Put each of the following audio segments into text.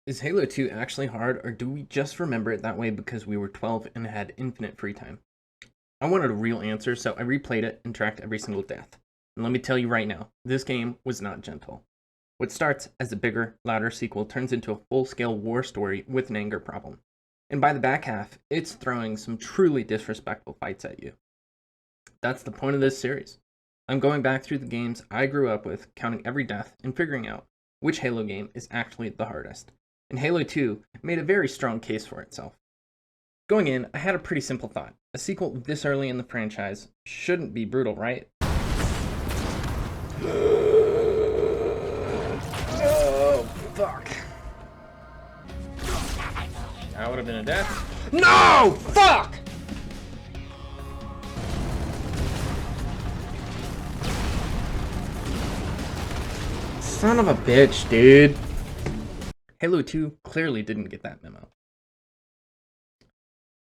Is Halo 2 actually hard, or do we just remember it that way because we were 12 and had infinite free time? I wanted a real answer, so I replayed it and tracked every single death. And let me tell you right now, this game was not gentle. What starts as a bigger, louder sequel turns into a full-scale war story with an anger problem. And by the back half, it's throwing some truly disrespectful fights at you. That's the point of this series. I'm going back through the games I grew up with, counting every death, and figuring out which Halo game is actually the hardest. And Halo 2 made a very strong case for itself. Going in, I had a pretty simple thought. A sequel this early in the franchise shouldn't be brutal, right? Oh, fuck. That would have been a death. No! Fuck! Son of a bitch, dude. Halo 2 clearly didn't get that memo.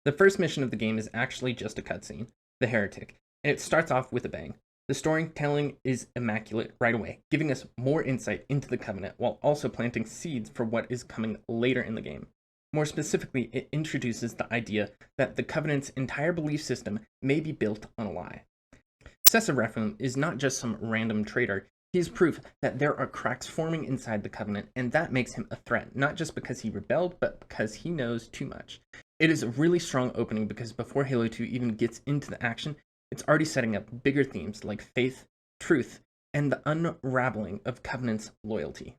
The first mission of the game is actually just a cutscene, the Heretic, and it starts off with a bang. The storytelling is immaculate right away, giving us more insight into the Covenant while also planting seeds for what is coming later in the game. More specifically, it introduces the idea that the Covenant's entire belief system may be built on a lie. Refum is not just some random traitor. He is proof that there are cracks forming inside the Covenant, and that makes him a threat, not just because he rebelled, but because he knows too much. It is a really strong opening because before Halo 2 even gets into the action, it's already setting up bigger themes like faith, truth, and the unraveling of Covenant's loyalty.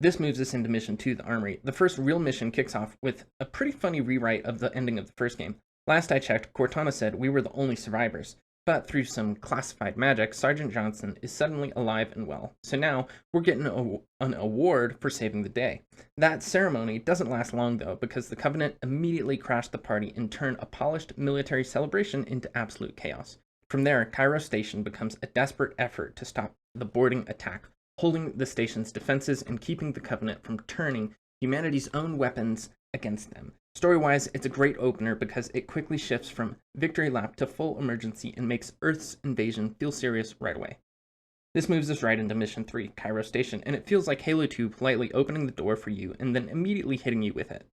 This moves us into Mission 2, the Armory. The first real mission kicks off with a pretty funny rewrite of the ending of the first game. Last I checked, Cortana said we were the only survivors. But through some classified magic, Sergeant Johnson is suddenly alive and well. So now we're getting an award for saving the day. That ceremony doesn't last long though, because the Covenant immediately crashed the party and turned a polished military celebration into absolute chaos. From there, Cairo Station becomes a desperate effort to stop the boarding attack, holding the station's defenses and keeping the Covenant from turning humanity's own weapons against them. Story-wise, it's a great opener because it quickly shifts from victory lap to full emergency and makes Earth's invasion feel serious right away. This moves us right into Mission 3, Cairo Station, and it feels like Halo 2 politely opening the door for you and then immediately hitting you with it.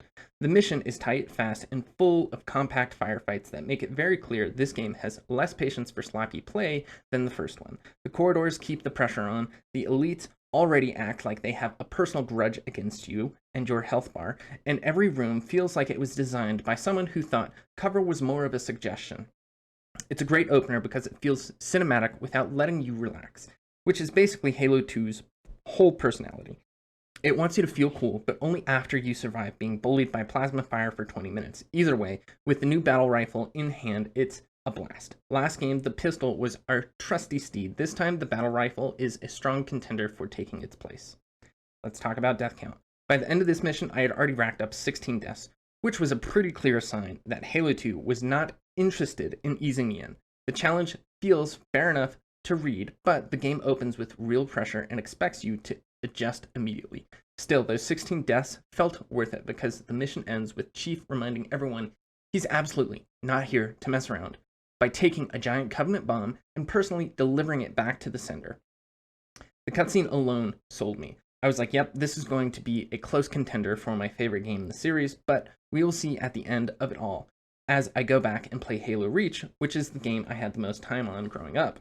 The mission is tight, fast, and full of compact firefights that make it very clear this game has less patience for sloppy play than the first one. The corridors keep the pressure on, the elites already act like they have a personal grudge against you and your health bar, and every room feels like it was designed by someone who thought cover was more of a suggestion. It's a great opener because it feels cinematic without letting you relax, which is basically Halo 2's whole personality. It wants you to feel cool, but only after you survive being bullied by plasma fire for 20 minutes. Either way, with the new battle rifle in hand, it's a blast. Last game, the pistol was our trusty steed. This time, the battle rifle is a strong contender for taking its place. Let's talk about death count. By the end of this mission, I had already racked up 16 deaths, which was a pretty clear sign that Halo 2 was not interested in easing me in. The challenge feels fair enough to read, but the game opens with real pressure and expects you to adjust immediately. Still, those 16 deaths felt worth it because the mission ends with Chief reminding everyone he's absolutely not here to mess around by taking a giant Covenant bomb and personally delivering it back to the sender. The cutscene alone sold me. I was like, yep, this is going to be a close contender for my favorite game in the series, but we will see at the end of it all as I go back and play Halo Reach, which is the game I had the most time on growing up.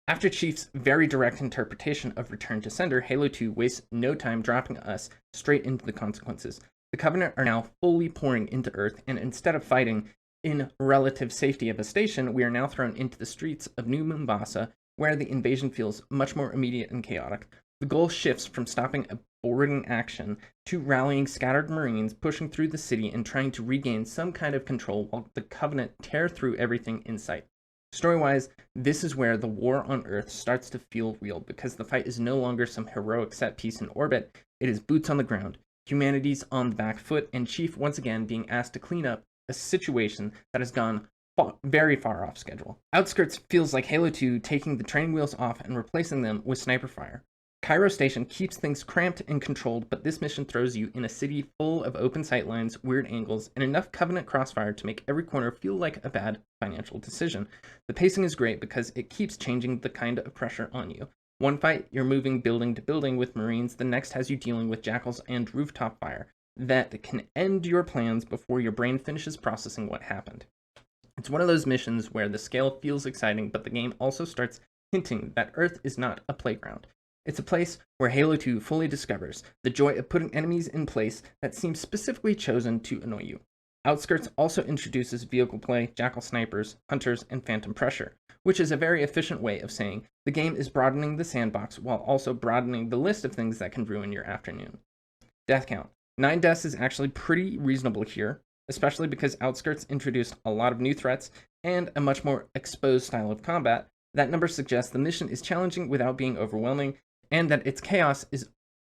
After Chief's very direct interpretation of Return to Sender, Halo 2 wastes no time dropping us straight into the consequences. The Covenant are now fully pouring into Earth, and instead of fighting in relative safety of a station, we are now thrown into the streets of New Mombasa, where the invasion feels much more immediate and chaotic. The goal shifts from stopping a boarding action to rallying scattered Marines, pushing through the city, and trying to regain some kind of control while the Covenant tear through everything in sight. Story-wise, this is where the war on Earth starts to feel real, because the fight is no longer some heroic set piece in orbit, it is boots on the ground, humanity's on the back foot, and Chief once again being asked to clean up a situation that has gone very far off schedule. Outskirts feels like Halo 2 taking the training wheels off and replacing them with sniper fire. Cairo Station keeps things cramped and controlled, but this mission throws you in a city full of open sightlines, weird angles, and enough Covenant crossfire to make every corner feel like a bad financial decision. The pacing is great because it keeps changing the kind of pressure on you. One fight, you're moving building to building with Marines. The next has you dealing with jackals and rooftop fire that can end your plans before your brain finishes processing what happened. It's one of those missions where the scale feels exciting, but the game also starts hinting that Earth is not a playground. It's a place where Halo 2 fully discovers the joy of putting enemies in place that seem specifically chosen to annoy you. Outskirts also introduces vehicle play, jackal snipers, hunters, and phantom pressure, which is a very efficient way of saying the game is broadening the sandbox while also broadening the list of things that can ruin your afternoon. Death count. 9 deaths is actually pretty reasonable here, especially because Outskirts introduced a lot of new threats and a much more exposed style of combat. That number suggests the mission is challenging without being overwhelming, and that its chaos is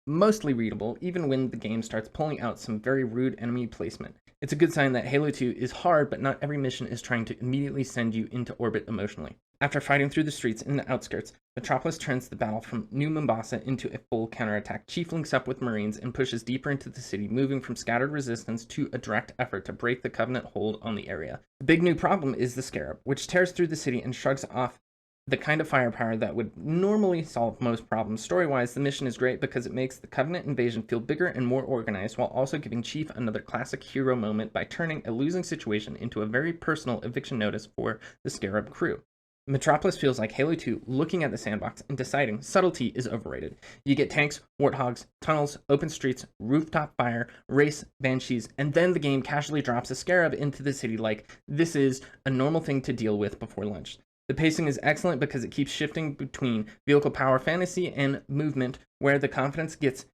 mostly readable even when the game starts pulling out some very rude enemy placement. It's a good sign that Halo 2 is hard, but not every mission is trying to immediately send you into orbit emotionally. After fighting through the streets in the outskirts, Metropolis turns the battle from New Mombasa into a full counterattack. Chief links up with Marines and pushes deeper into the city, moving from scattered resistance to a direct effort to break the Covenant hold on the area. The big new problem is the Scarab, which tears through the city and shrugs off the kind of firepower that would normally solve most problems. Story-wise, the mission is great because it makes the Covenant invasion feel bigger and more organized, while also giving Chief another classic hero moment by turning a losing situation into a very personal eviction notice for the Scarab crew. Metropolis feels like Halo 2 looking at the sandbox and deciding subtlety is overrated. You get tanks, warthogs, tunnels, open streets, rooftop fire, race, banshees, and then the game casually drops a Scarab into the city like this is a normal thing to deal with before lunch. The pacing is excellent because it keeps shifting between vehicle power fantasy and movement, where the confidence gets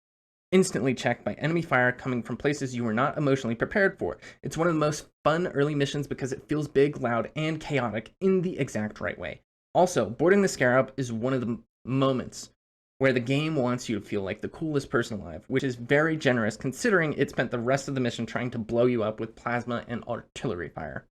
instantly checked by enemy fire coming from places you were not emotionally prepared for. It's one of the most fun early missions because it feels big, loud, and chaotic in the exact right way. Also, boarding the Scarab is one of the moments where the game wants you to feel like the coolest person alive, which is very generous considering it spent the rest of the mission trying to blow you up with plasma and artillery fire.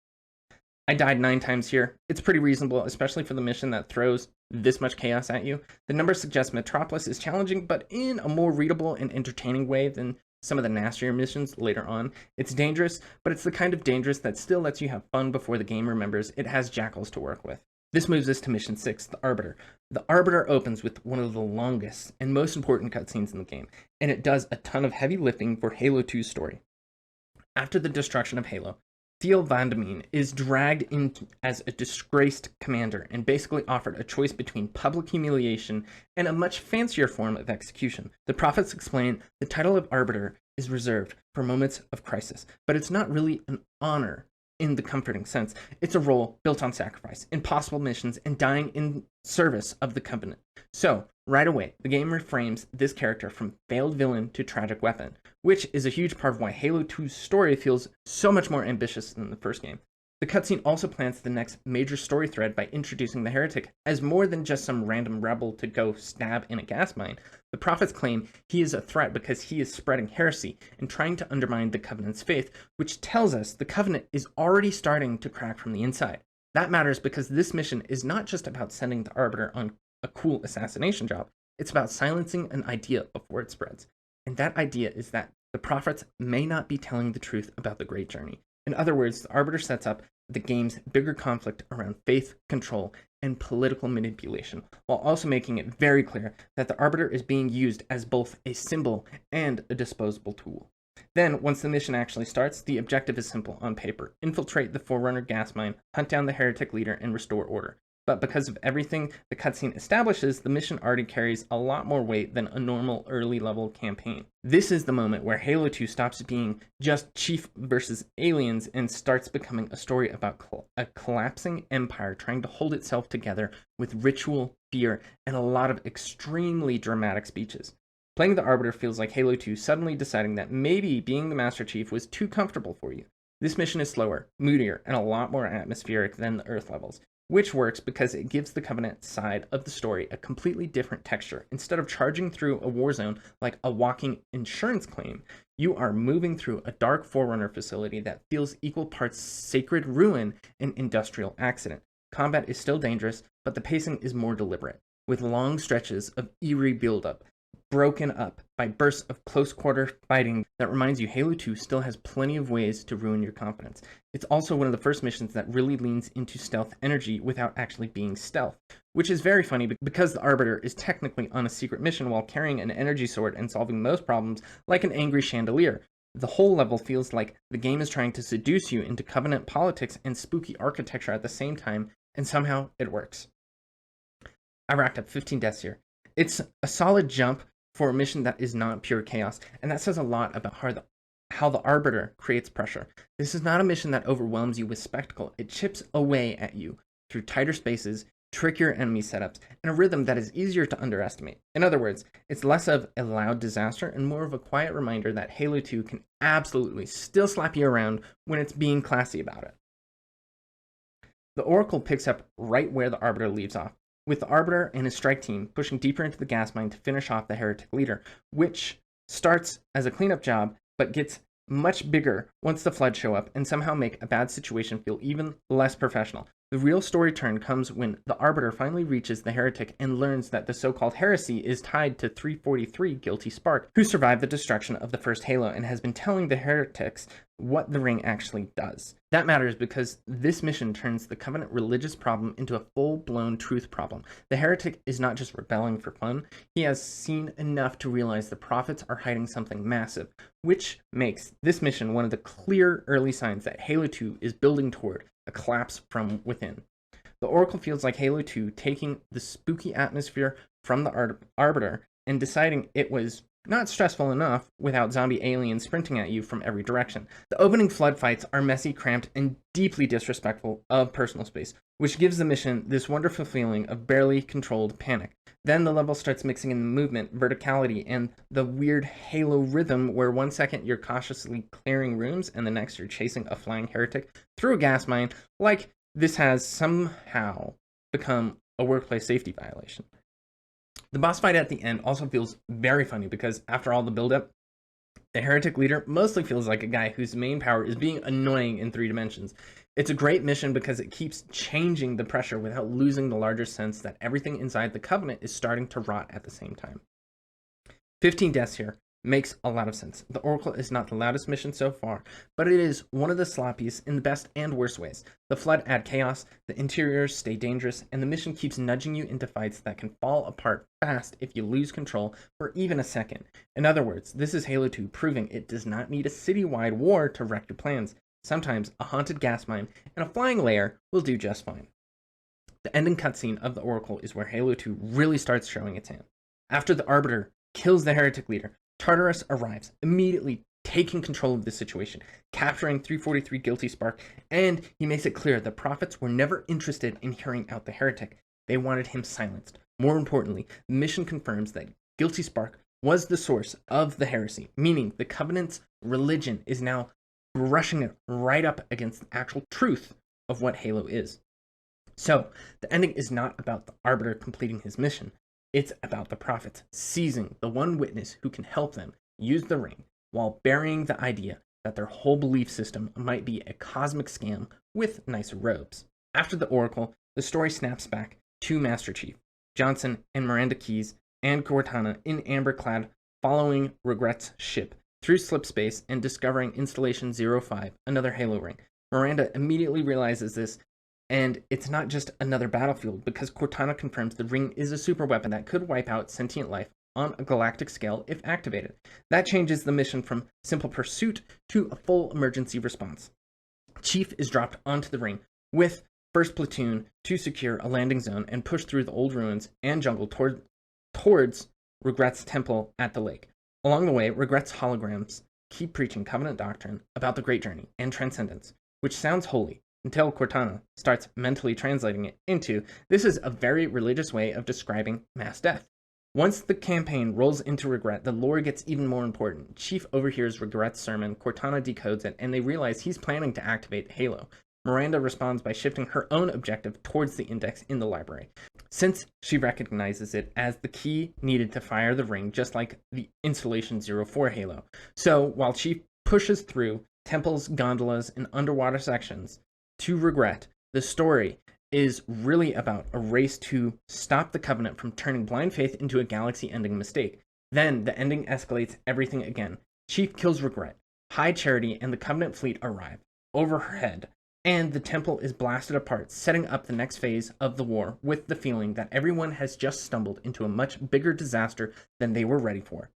I died 9 times here. It's pretty reasonable, especially for the mission that throws this much chaos at you. The numbers suggest Metropolis is challenging, but in a more readable and entertaining way than some of the nastier missions later on. It's dangerous, but it's the kind of dangerous that still lets you have fun before the game remembers it has jackals to work with. This moves us to Mission 6, the Arbiter. The Arbiter opens with one of the longest and most important cutscenes in the game, and it does a ton of heavy lifting for Halo 2's story. After the destruction of Halo, Theo Vandemine is dragged in as a disgraced commander and basically offered a choice between public humiliation and a much fancier form of execution. The prophets explain the title of Arbiter is reserved for moments of crisis, but it's not really an honor in the comforting sense. It's a role built on sacrifice, impossible missions, and dying in service of the Covenant. So, right away, the game reframes this character from failed villain to tragic weapon, which is a huge part of why Halo 2's story feels so much more ambitious than the first game. The cutscene also plants the next major story thread by introducing the heretic as more than just some random rebel to go stab in a gas mine. The prophets claim he is a threat because he is spreading heresy and trying to undermine the Covenant's faith, which tells us the Covenant is already starting to crack from the inside. That matters because this mission is not just about sending the Arbiter on a cool assassination job, it's about silencing an idea before it spreads. And that idea is that the prophets may not be telling the truth about the Great Journey. In other words, the Arbiter sets up the game's bigger conflict around faith, control, and political manipulation, while also making it very clear that the Arbiter is being used as both a symbol and a disposable tool. Then, once the mission actually starts, the objective is simple on paper. Infiltrate the Forerunner gas mine, hunt down the heretic leader, and restore order. But because of everything the cutscene establishes, the mission already carries a lot more weight than a normal early-level campaign. This is the moment where Halo 2 stops being just Chief versus aliens and starts becoming a story about a collapsing empire trying to hold itself together with ritual, fear, and a lot of extremely dramatic speeches. Playing the Arbiter feels like Halo 2 suddenly deciding that maybe being the Master Chief was too comfortable for you. This mission is slower, moodier, and a lot more atmospheric than the Earth levels, which works because it gives the Covenant side of the story a completely different texture. Instead of charging through a war zone like a walking insurance claim, you are moving through a dark Forerunner facility that feels equal parts sacred ruin and industrial accident. Combat is still dangerous, but the pacing is more deliberate, with long stretches of eerie buildup, broken up by bursts of close-quarter fighting that reminds you Halo 2 still has plenty of ways to ruin your confidence. It's also one of the first missions that really leans into stealth energy without actually being stealth, which is very funny because the Arbiter is technically on a secret mission while carrying an energy sword and solving most problems like an angry chandelier. The whole level feels like the game is trying to seduce you into Covenant politics and spooky architecture at the same time, and somehow it works. I racked up 15 deaths here. It's a solid jump for a mission that is not pure chaos, and that says a lot about how the Arbiter creates pressure. This is not a mission that overwhelms you with spectacle. It chips away at you through tighter spaces, trickier enemy setups, and a rhythm that is easier to underestimate. In other words, it's less of a loud disaster and more of a quiet reminder that Halo 2 can absolutely still slap you around when it's being classy about it. The Oracle picks up right where the Arbiter leaves off, with the Arbiter and his strike team pushing deeper into the gas mine to finish off the heretic leader, which starts as a cleanup job but gets much bigger once the Flood show up and somehow make a bad situation feel even less professional. The real story turn comes when the Arbiter finally reaches the heretic and learns that the so-called heresy is tied to 343 Guilty Spark, who survived the destruction of the first Halo and has been telling the heretics what the ring actually does. That matters because this mission turns the Covenant religious problem into a full-blown truth problem. The heretic is not just rebelling for fun, he has seen enough to realize the prophets are hiding something massive, which makes this mission one of the clear early signs that Halo 2 is building toward a collapse from within. The Oracle feels like Halo 2 taking the spooky atmosphere from the Arbiter and deciding it was not stressful enough without zombie aliens sprinting at you from every direction. The opening Flood fights are messy, cramped, and deeply disrespectful of personal space, which gives the mission this wonderful feeling of barely controlled panic. Then the level starts mixing in the movement, verticality, and the weird Halo rhythm where 1 second you're cautiously clearing rooms and the next you're chasing a flying heretic through a gas mine, like this has somehow become a workplace safety violation. The boss fight at the end also feels very funny because after all the buildup, the heretic leader mostly feels like a guy whose main power is being annoying in 3 dimensions. It's a great mission because it keeps changing the pressure without losing the larger sense that everything inside the Covenant is starting to rot at the same time. 15 deaths here makes a lot of sense. The Oracle is not the loudest mission so far, but it is one of the sloppiest in the best and worst ways. The Flood add chaos, the interiors stay dangerous, and the mission keeps nudging you into fights that can fall apart fast if you lose control for even a second. In other words, this is Halo 2 proving it does not need a citywide war to wreck your plans. Sometimes a haunted gas mine and a flying lair will do just fine. The ending cutscene of the Oracle is where Halo 2 really starts showing its hand. After the Arbiter kills the heretic leader, Tartarus arrives, immediately taking control of the situation, capturing 343 Guilty Spark, and he makes it clear the prophets were never interested in hearing out the heretic. They wanted him silenced. More importantly, the mission confirms that Guilty Spark was the source of the heresy, meaning the Covenant's religion is now brushing it right up against the actual truth of what Halo is. So, the ending is not about the Arbiter completing his mission. It's about the prophets seizing the one witness who can help them use the ring while burying the idea that their whole belief system might be a cosmic scam with nicer robes. After the Oracle, the story snaps back to Master Chief, Johnson, and Miranda Keyes, and Cortana in amber-clad following Regret's ship through slip space and discovering Installation 05, another Halo ring. Miranda immediately realizes this, and it's not just another battlefield, because Cortana confirms the ring is a super weapon that could wipe out sentient life on a galactic scale if activated. That changes the mission from simple pursuit to a full emergency response. Chief is dropped onto the ring with 1st Platoon to secure a landing zone and push through the old ruins and jungle towards Regret's temple at the lake. Along the way, Regret's holograms keep preaching Covenant doctrine about the Great Journey and transcendence, which sounds holy, until Cortana starts mentally translating it into, this is a very religious way of describing mass death. Once the campaign rolls into Regret, the lore gets even more important. Chief overhears Regret's sermon, Cortana decodes it, and they realize he's planning to activate Halo. Miranda responds by shifting her own objective towards the index in the library, since she recognizes it as the key needed to fire the ring, just like the Installation 04 Halo. So, while Chief pushes through temples, gondolas, and underwater sections, to Regret, the story is really about a race to stop the Covenant from turning blind faith into a galaxy-ending mistake. Then the ending escalates everything again. Chief kills Regret. High Charity and the Covenant fleet arrive overhead, and the temple is blasted apart, setting up the next phase of the war with the feeling that everyone has just stumbled into a much bigger disaster than they were ready for.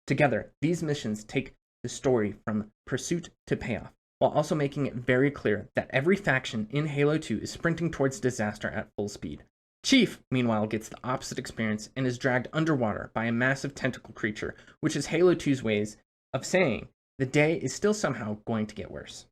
Together, these missions take the story from pursuit to payoff, while also making it very clear that every faction in Halo 2 is sprinting towards disaster at full speed. Chief, meanwhile, gets the opposite experience and is dragged underwater by a massive tentacle creature, which is Halo 2's ways of saying the day is still somehow going to get worse.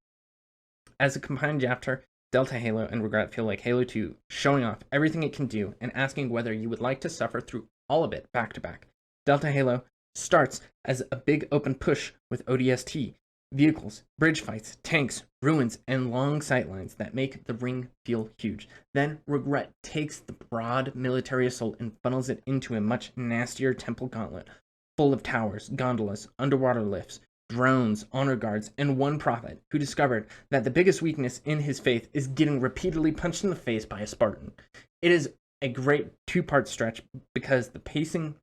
As a combined chapter, Delta Halo and Regret feel like Halo 2 showing off everything it can do and asking whether you would like to suffer through all of it back to back. Delta Halo starts as a big open push with ODST, vehicles, bridge fights, tanks, ruins, and long sightlines that make the ring feel huge. Then Regret takes the broad military assault and funnels it into a much nastier temple gauntlet, full of towers, gondolas, underwater lifts, drones, honor guards, and one prophet who discovered that the biggest weakness in his faith is getting repeatedly punched in the face by a Spartan. It is a great two-part stretch because the pacing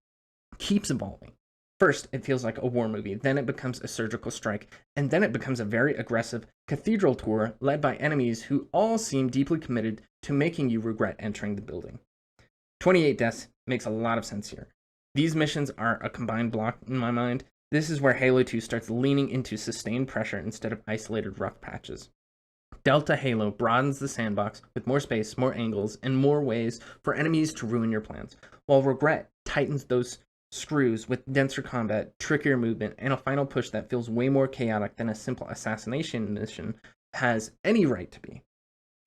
keeps evolving. First, it feels like a war movie, then it becomes a surgical strike, and then it becomes a very aggressive cathedral tour led by enemies who all seem deeply committed to making you regret entering the building. 28 deaths makes a lot of sense here. These missions are a combined block in my mind. This is where Halo 2 starts leaning into sustained pressure instead of isolated rough patches. Delta Halo broadens the sandbox with more space, more angles, and more ways for enemies to ruin your plans, while Regret tightens those screws with denser combat, trickier movement, and a final push that feels way more chaotic than a simple assassination mission has any right to be.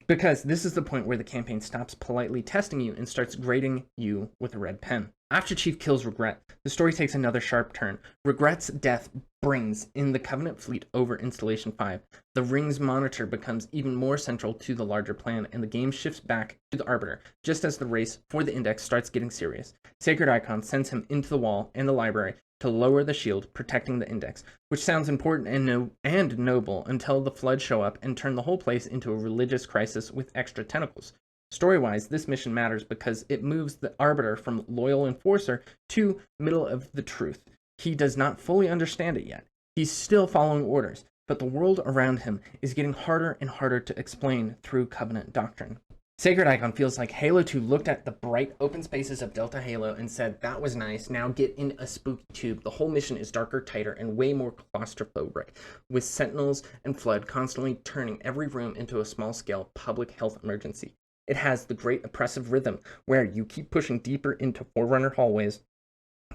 Because this is the point where the campaign stops politely testing you and starts grading you with a red pen. After Chief kills Regret, the story takes another sharp turn. Regret's death brings in the Covenant fleet over Installation 5. The Ring's monitor becomes even more central to the larger plan, and the game shifts back to the Arbiter, just as the race for the Index starts getting serious. Sacred Icon sends him into the wall and the library to lower the shield, protecting the Index, which sounds important and noble until the Flood show up and turn the whole place into a religious crisis with extra tentacles. Story-wise, this mission matters because it moves the Arbiter from loyal enforcer to middle of the truth. He does not fully understand it yet. He's still following orders, but the world around him is getting harder and harder to explain through Covenant doctrine. Sacred Icon feels like Halo 2 looked at the bright open spaces of Delta Halo and said, that was nice, now get in a spooky tube. The whole mission is darker, tighter, and way more claustrophobic, with Sentinels and Flood constantly turning every room into a small-scale public health emergency. It has the great oppressive rhythm, where you keep pushing deeper into Forerunner hallways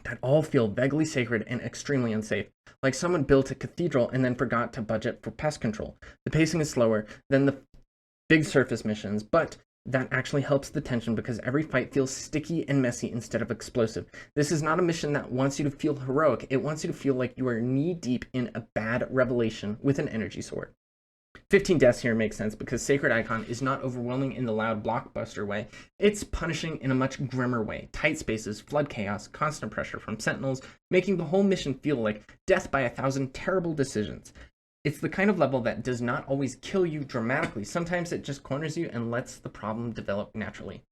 that all feel vaguely sacred and extremely unsafe, like someone built a cathedral and then forgot to budget for pest control. The pacing is slower than the big surface missions, but that actually helps the tension because every fight feels sticky and messy instead of explosive. This is not a mission that wants you to feel heroic. It wants you to feel like you are knee-deep in a bad revelation with an energy sword. 15 deaths here makes sense because Sacred Icon is not overwhelming in the loud blockbuster way. It's punishing in a much grimmer way. Tight spaces, flood chaos, constant pressure from Sentinels, making the whole mission feel like death by 1,000 terrible decisions. It's the kind of level that does not always kill you dramatically. Sometimes it just corners you and lets the problem develop naturally.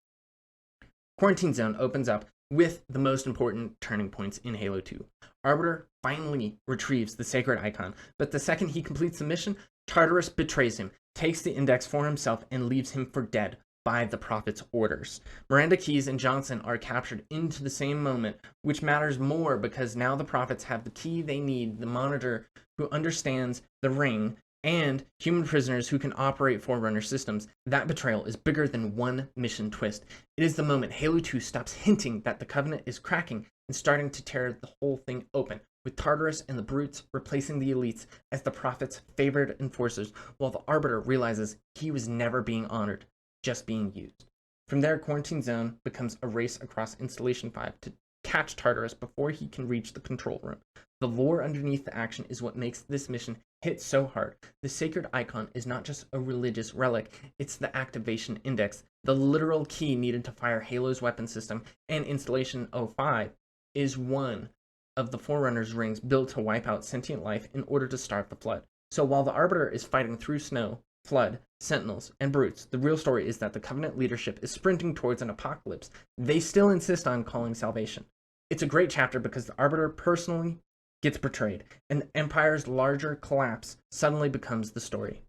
Quarantine Zone opens up with the most important turning points in Halo 2. Arbiter finally retrieves the Sacred Icon, but the second he completes the mission, Tartarus betrays him, takes the Index for himself, and leaves him for dead by the Prophet's orders. Miranda Keyes and Johnson are captured into the same moment, which matters more because now the Prophets have the key they need, the Monitor who understands the Ring, and human prisoners who can operate Forerunner systems. That betrayal is bigger than one mission twist. It is the moment Halo 2 stops hinting that the Covenant is cracking and starting to tear the whole thing open, with Tartarus and the Brutes replacing the Elites as the Prophet's favored enforcers, while the Arbiter realizes he was never being honored, just being used. From there, Quarantine Zone becomes a race across Installation 5 to catch Tartarus before he can reach the control room. The lore underneath the action is what makes this mission hit so hard. The Sacred Icon is not just a religious relic, it's the activation index, the literal key needed to fire Halo's weapon system, and Installation 05 is one of the Forerunner's rings built to wipe out sentient life in order to start the Flood. So while the Arbiter is fighting through snow, Flood, Sentinels, and Brutes, the real story is that the Covenant leadership is sprinting towards an apocalypse. They still insist on calling salvation. It's a great chapter because the Arbiter personally gets betrayed, and the Empire's larger collapse suddenly becomes the story.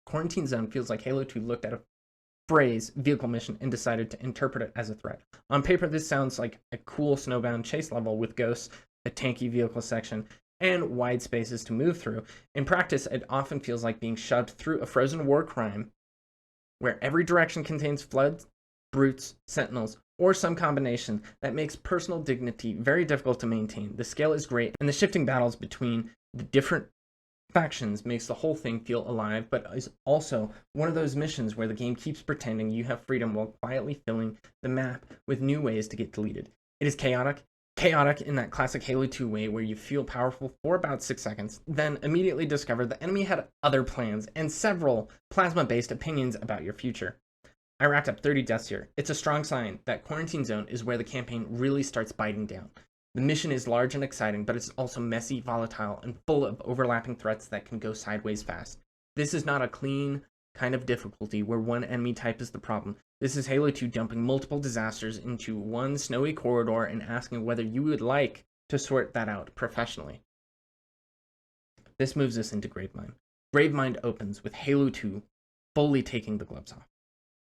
Quarantine Zone feels like Halo 2 looked at a phrase, vehicle mission, and decided to interpret it as a threat. On paper, this sounds like a cool snowbound chase level with ghosts, a tanky vehicle section, and wide spaces to move through. In practice, it often feels like being shoved through a frozen war crime where every direction contains floods, brutes, sentinels, or some combination that makes personal dignity very difficult to maintain. The scale is great, and the shifting battles between the different factions makes the whole thing feel alive, but is also one of those missions where the game keeps pretending you have freedom while quietly filling the map with new ways to get deleted. It is chaotic in that classic Halo 2 way where you feel powerful for about 6 seconds, then immediately discover the enemy had other plans and several plasma-based opinions about your future. I racked up 30 deaths here. It's a strong sign that Quarantine Zone is where the campaign really starts biting down. The mission is large and exciting, but it's also messy, volatile, and full of overlapping threats that can go sideways fast. This is not a clean kind of difficulty where one enemy type is the problem. This is Halo 2 dumping multiple disasters into one snowy corridor and asking whether you would like to sort that out professionally. This moves us into Gravemind. Gravemind opens with Halo 2 fully taking the gloves off.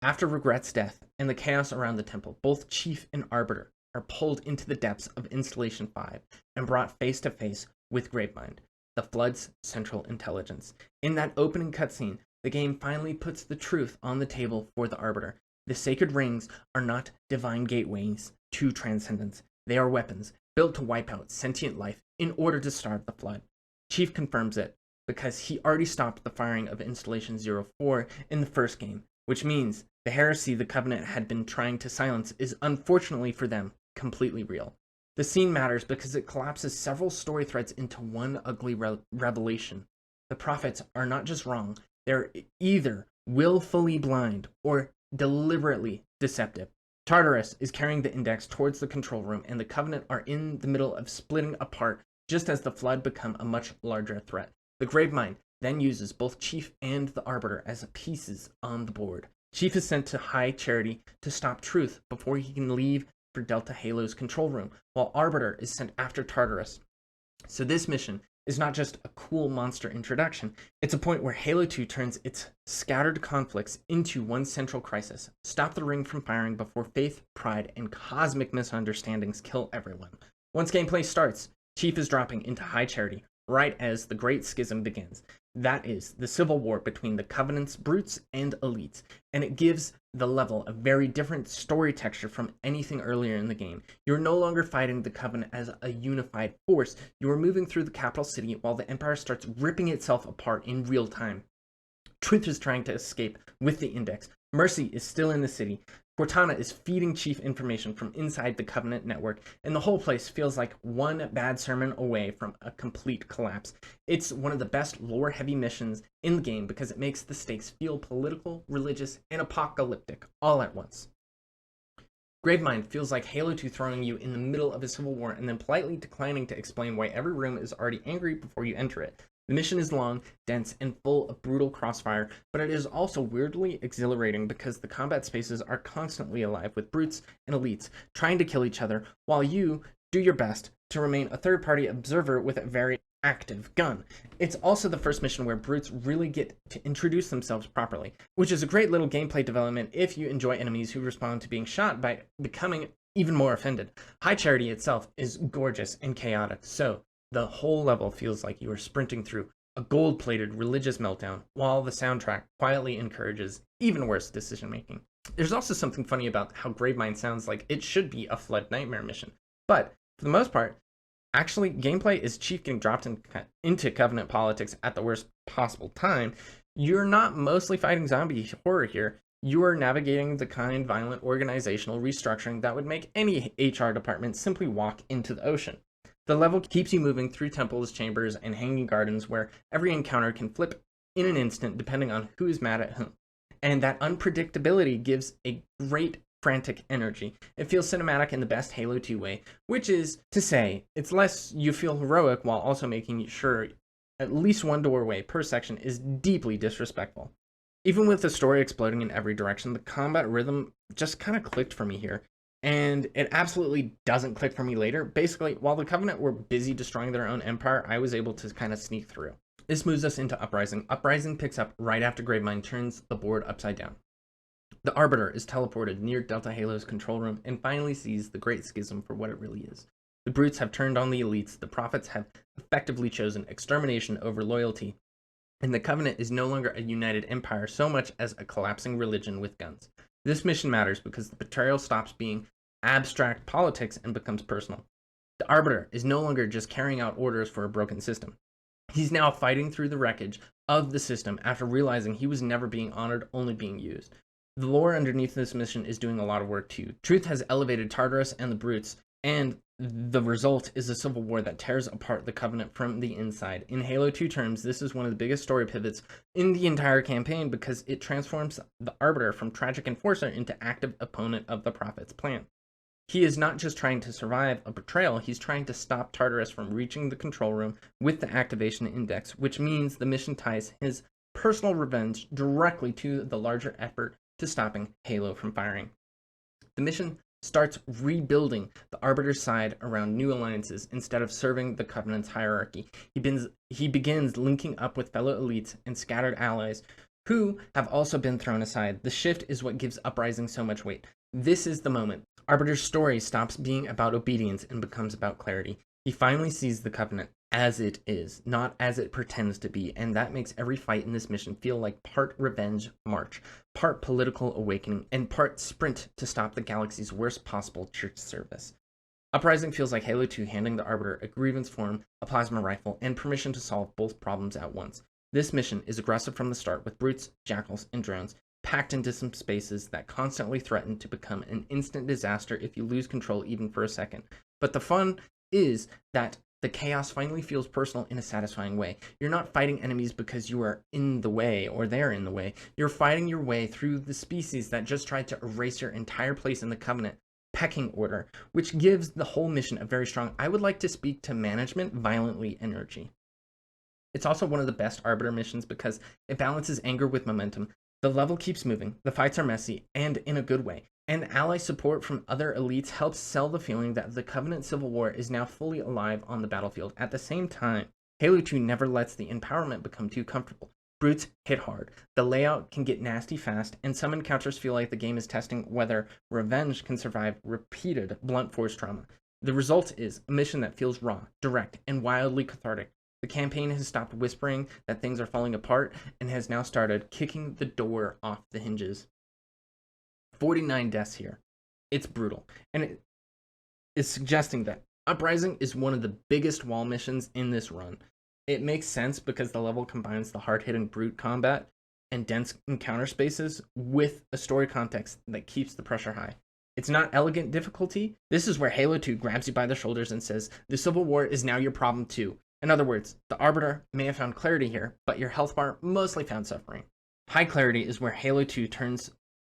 After Regret's death and the chaos around the temple, both Chief and Arbiter are pulled into the depths of Installation 5 and brought face to face with Gravemind, the Flood's central intelligence. In that opening cutscene, the game finally puts the truth on the table for the Arbiter. The sacred rings are not divine gateways to transcendence. They are weapons built to wipe out sentient life in order to starve the Flood. Chief confirms it because he already stopped the firing of Installation 04 in the first game, which means the heresy the Covenant had been trying to silence is, unfortunately for them, completely real. The scene matters because it collapses several story threads into one ugly revelation. The prophets are not just wrong, they're either willfully blind or deliberately deceptive. Tartarus is carrying the Index towards the control room, and the Covenant are in the middle of splitting apart just as the Flood become a much larger threat. The Gravemind then uses both Chief and the Arbiter as pieces on the board. Chief is sent to High Charity to stop Truth before he can leave for Delta Halo's control room, while Arbiter is sent after Tartarus. So this mission is not just a cool monster introduction, it's a point where Halo 2 turns its scattered conflicts into one central crisis. Stop the ring from firing before faith, pride, and cosmic misunderstandings kill everyone. Once gameplay starts, Chief is dropping into High Charity right as the Great Schism begins. That is the civil war between the Covenant's brutes and elites, and it gives the level a very different story texture from anything earlier in the game. You're no longer fighting the Covenant as a unified force. You are moving through the capital city while the Empire starts ripping itself apart in real time. Truth is trying to escape with the Index. Mercy is still in the city. Cortana is feeding Chief information from inside the Covenant network, and the whole place feels like one bad sermon away from a complete collapse. It's one of the best lore-heavy missions in the game because it makes the stakes feel political, religious, and apocalyptic all at once. Gravemind feels like Halo 2 throwing you in the middle of a civil war and then politely declining to explain why every room is already angry before you enter it. The mission is long, dense, and full of brutal crossfire, but it is also weirdly exhilarating because the combat spaces are constantly alive with brutes and elites trying to kill each other while you do your best to remain a third-party observer with a very active gun. It's also the first mission where brutes really get to introduce themselves properly, which is a great little gameplay development if you enjoy enemies who respond to being shot by becoming even more offended. High Charity itself is gorgeous and chaotic, so the whole level feels like you are sprinting through a gold-plated religious meltdown, while the soundtrack quietly encourages even worse decision-making. There's also something funny about how Gravemind sounds like it should be a Flood Nightmare mission, but for the most part, actually, gameplay is Chief getting dropped into Covenant politics at the worst possible time. You're not mostly fighting zombie horror here. You are navigating the kind, violent organizational restructuring that would make any HR department simply walk into the ocean. The level keeps you moving through temples, chambers, and hanging gardens where every encounter can flip in an instant depending on who is mad at whom. And that unpredictability gives a great frantic energy. It feels cinematic in the best Halo 2 way, which is to say, it's less you feel heroic while also making sure at least one doorway per section is deeply disrespectful. Even with the story exploding in every direction, the combat rhythm just kind of clicked for me here. And it absolutely doesn't click for me later. Basically, while the Covenant were busy destroying their own empire, I was able to kind of sneak through. This moves us into Uprising. Uprising picks up right after Gravemind turns the board upside down. The Arbiter is teleported near Delta Halo's control room and finally sees the Great Schism for what it really is. The brutes have turned on the elites, the prophets have effectively chosen extermination over loyalty, and the Covenant is no longer a united empire so much as a collapsing religion with guns. This mission matters because the betrayal stops being abstract politics and becomes personal. The Arbiter is no longer just carrying out orders for a broken system. He's now fighting through the wreckage of the system after realizing he was never being honored, only being used. The lore underneath this mission is doing a lot of work too. Truth has elevated Tartarus and the brutes, and the result is a civil war that tears apart the Covenant from the inside. In Halo 2 terms, this is one of the biggest story pivots in the entire campaign because it transforms the Arbiter from tragic enforcer into active opponent of the Prophet's plan. He is not just trying to survive a betrayal, he's trying to stop Tartarus from reaching the control room with the activation index, which means the mission ties his personal revenge directly to the larger effort to stopping Halo from firing. The mission starts rebuilding the Arbiter's side around new alliances instead of serving the Covenant's hierarchy. He begins linking up with fellow elites and scattered allies who have also been thrown aside. The shift is what gives Uprising so much weight. This is the moment. Arbiter's story stops being about obedience and becomes about clarity. He finally sees the Covenant as it is, not as it pretends to be, and that makes every fight in this mission feel like part revenge march, part political awakening, and part sprint to stop the galaxy's worst possible church service. Uprising feels like Halo 2 handing the Arbiter a grievance form, a plasma rifle, and permission to solve both problems at once. This mission is aggressive from the start, with brutes, jackals, and drones packed into some spaces that constantly threaten to become an instant disaster if you lose control even for a second. But the fun is that the chaos finally feels personal in a satisfying way. You're not fighting enemies because you are in the way or they're in the way. You're fighting your way through the species that just tried to erase your entire place in the Covenant pecking order, which gives the whole mission a very strong, I would like to speak to management violently energy. It's also one of the best Arbiter missions because it balances anger with momentum. The level keeps moving, the fights are messy, and in a good way. And ally support from other elites helps sell the feeling that the Covenant Civil War is now fully alive on the battlefield. At the same time, Halo 2 never lets the empowerment become too comfortable. Brutes hit hard, the layout can get nasty fast, and some encounters feel like the game is testing whether revenge can survive repeated blunt force trauma. The result is a mission that feels raw, direct, and wildly cathartic. The campaign has stopped whispering that things are falling apart and has now started kicking the door off the hinges. 49 deaths here. It's brutal. And it is suggesting that Uprising is one of the biggest wall missions in this run. It makes sense because the level combines the hard-hitting brute combat and dense encounter spaces with a story context that keeps the pressure high. It's not elegant difficulty. This is where Halo 2 grabs you by the shoulders and says, the Civil War is now your problem too. In other words, the Arbiter may have found clarity here, but your health bar mostly found suffering. High clarity is where Halo 2 turns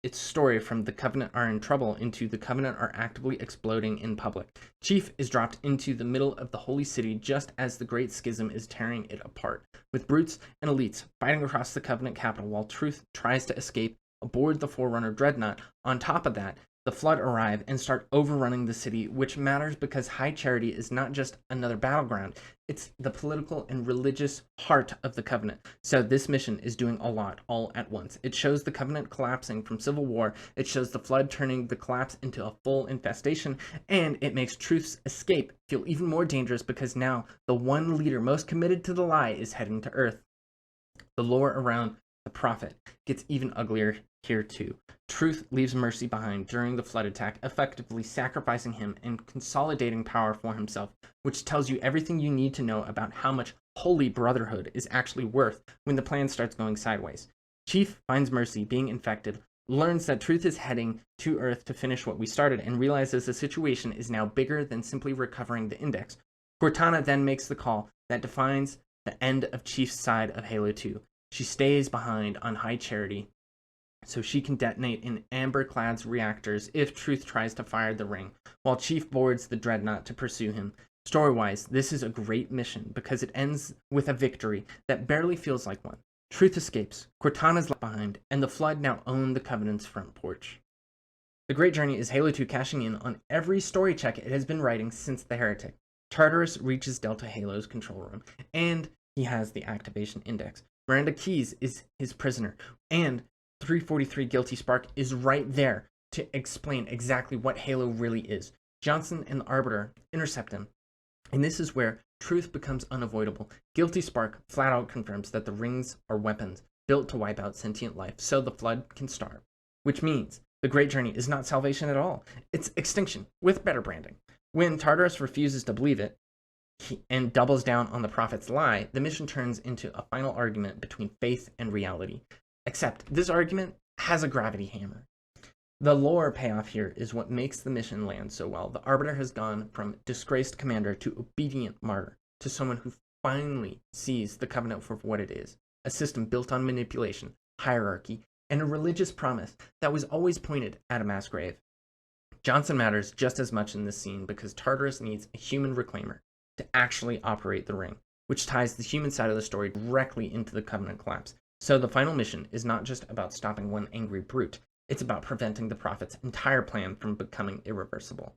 its story from the Covenant are in trouble into the Covenant are actively exploding in public. Chief is dropped into the middle of the Holy City just as the Great Schism is tearing it apart, with brutes and elites fighting across the Covenant capital while Truth tries to escape aboard the Forerunner Dreadnought. On top of that, the Flood arrive and start overrunning the city, which matters because High Charity is not just another battleground, it's the political and religious heart of the Covenant. So this mission is doing a lot all at once. It shows the Covenant collapsing from civil war, it shows the Flood turning the collapse into a full infestation, and it makes Truth's escape feel even more dangerous because now the one leader most committed to the lie is heading to Earth. The lore around the Prophet gets even uglier here too. Truth leaves Mercy behind during the Flood attack, effectively sacrificing him and consolidating power for himself, which tells you everything you need to know about how much Holy Brotherhood is actually worth when the plan starts going sideways. Chief finds Mercy being infected, learns that Truth is heading to Earth to finish what we started, and realizes the situation is now bigger than simply recovering the index. Cortana then makes the call that defines the end of Chief's side of Halo 2. She stays behind on High Charity so she can detonate in Amber-Clad's reactors if Truth tries to fire the ring, while Chief boards the Dreadnought to pursue him. Story-wise, this is a great mission because it ends with a victory that barely feels like one. Truth escapes, Cortana's left behind, and the Flood now own the Covenant's front porch. The Great Journey is Halo 2 cashing in on every story check it has been writing since the Heretic. Tartarus reaches Delta Halo's control room, and he has the activation index. Miranda Keyes is his prisoner, and 343 Guilty Spark is right there to explain exactly what Halo really is. Johnson and the Arbiter intercept him, and this is where truth becomes unavoidable. Guilty Spark flat out confirms that the rings are weapons built to wipe out sentient life so the Flood can starve, which means the Great Journey is not salvation at all. It's extinction with better branding. When Tartarus refuses to believe it and doubles down on the Prophet's lie, the mission turns into a final argument between faith and reality. Except this argument has a gravity hammer. The lore payoff here is what makes the mission land so well. The Arbiter has gone from disgraced commander to obedient martyr, to someone who finally sees the Covenant for what it is, a system built on manipulation, hierarchy, and a religious promise that was always pointed at a mass grave. Johnson matters just as much in this scene because Tartarus needs a human reclaimer to actually operate the ring, which ties the human side of the story directly into the Covenant collapse. So the final mission is not just about stopping one angry brute, it's about preventing the Prophet's entire plan from becoming irreversible.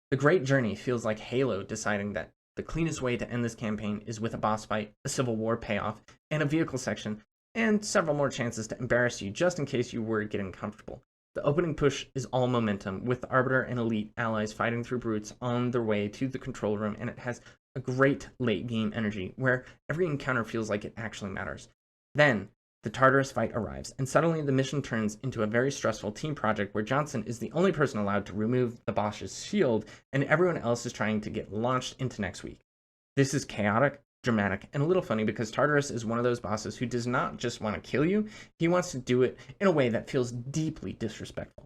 The Great Journey feels like Halo deciding that the cleanest way to end this campaign is with a boss fight, a Civil War payoff, and a vehicle section, and several more chances to embarrass you just in case you were getting comfortable. The opening push is all momentum, with the Arbiter and Elite allies fighting through brutes on their way to the control room, and it has a great late game energy, where every encounter feels like it actually matters. Then, the Tartarus fight arrives, and suddenly the mission turns into a very stressful team project where Johnson is the only person allowed to remove the Bosch's shield, and everyone else is trying to get launched into next week. This is chaotic, dramatic, and a little funny because Tartarus is one of those bosses who does not just want to kill you, he wants to do it in a way that feels deeply disrespectful.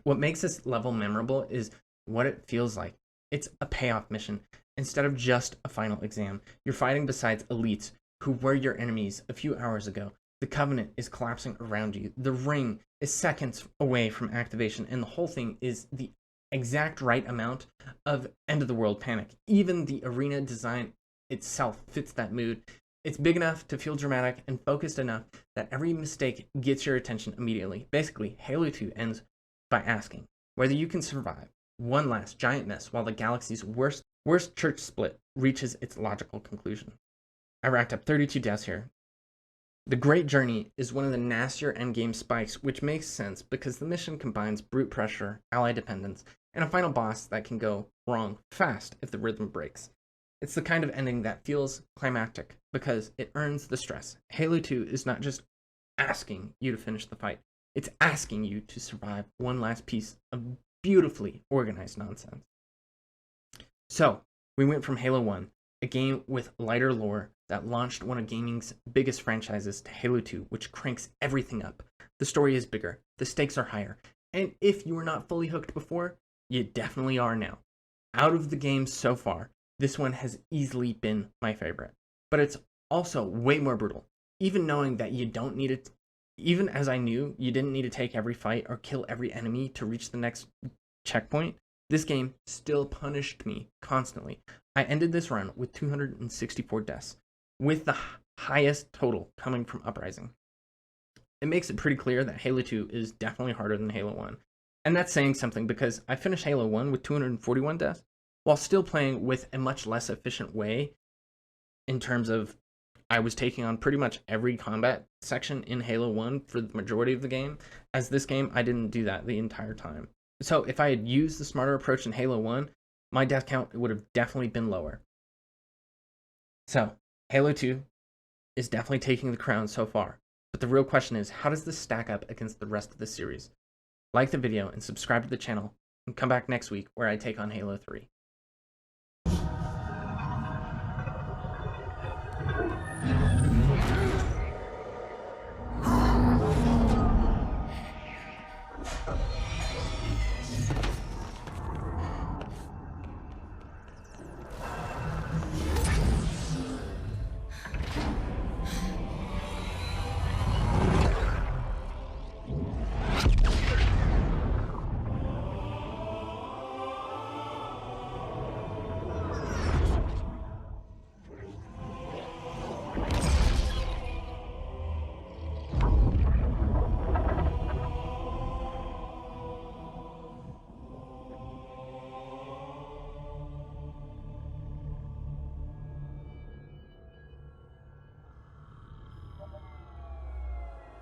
What makes this level memorable is what it feels like. It's a payoff mission instead of just a final exam. You're fighting besides elites who were your enemies a few hours ago. The Covenant is collapsing around you. The ring is seconds away from activation, and the whole thing is the exact right amount of end of the world panic. Even the arena design itself fits that mood. It's big enough to feel dramatic and focused enough that every mistake gets your attention immediately. Basically, Halo 2 ends by asking whether you can survive one last giant mess while the galaxy's worst church split reaches its logical conclusion. I racked up 32 deaths here. The Great Journey is one of the nastier endgame spikes, which makes sense because the mission combines brute pressure, ally dependence, and a final boss that can go wrong fast if the rhythm breaks. It's the kind of ending that feels climactic because it earns the stress. Halo 2 is not just asking you to finish the fight, it's asking you to survive one last piece of beautifully organized nonsense. So, we went from Halo 1, a game with lighter lore that launched one of gaming's biggest franchises, to Halo 2, which cranks everything up. The story is bigger, the stakes are higher, and if you were not fully hooked before, you definitely are now. Out of the games so far, this one has easily been my favorite, but it's also way more brutal. Even knowing that you don't need it, even as I knew you didn't need to take every fight or kill every enemy to reach the next checkpoint, this game still punished me constantly. I ended this run with 264 deaths, with the highest total coming from Uprising. It makes it pretty clear that Halo 2 is definitely harder than Halo 1. And that's saying something because I finished Halo 1 with 241 deaths, while still playing with a much less efficient way in terms of I was taking on pretty much every combat section in Halo 1 for the majority of the game. As this game, I didn't do that the entire time. So if I had used the smarter approach in Halo 1, my death count would have definitely been lower. So, Halo 2 is definitely taking the crown so far. But the real question is, how does this stack up against the rest of the series? Like the video and subscribe to the channel, and come back next week where I take on Halo 3.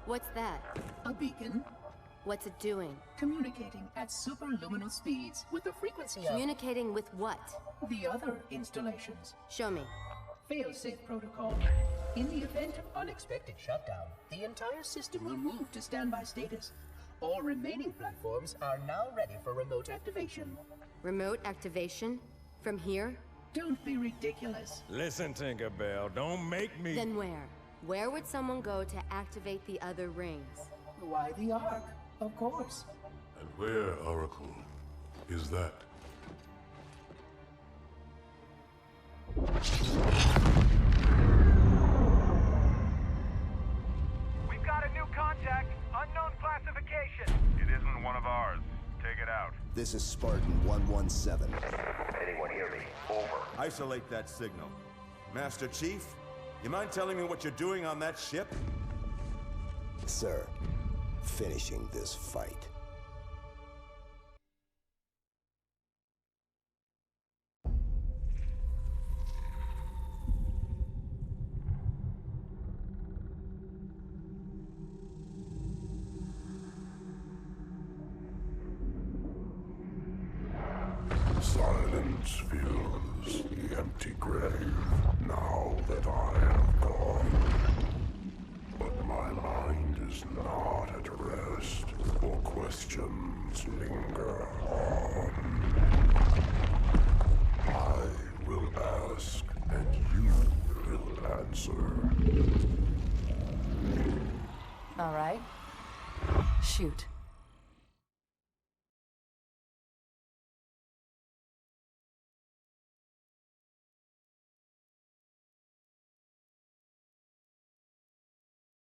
What's that? A beacon, What's it doing? communicating at superluminal speeds with the frequency of Communicating with what? the other installations. Show me. Fail-safe protocol. In the event of unexpected shutdown, the entire system will move to standby status. All remaining platforms are now ready for remote activation. Remote activation? From here? Don't be ridiculous. Listen, Tinkerbell, don't make me... Then where? Where would someone go to activate the other rings? Why the Ark? Of course. And where, Oracle, is that? We've got a new contact, unknown classification. It isn't one of ours. Take it out. This is Spartan 117. Anyone hear me? Over. Isolate that signal. Master Chief, you mind telling me what you're doing on that ship? Sir, finishing this fight. Silence fills the empty grave now that I have gone. But my mind is not at rest, for questions linger on. I will ask, and you will answer. All right. Shoot.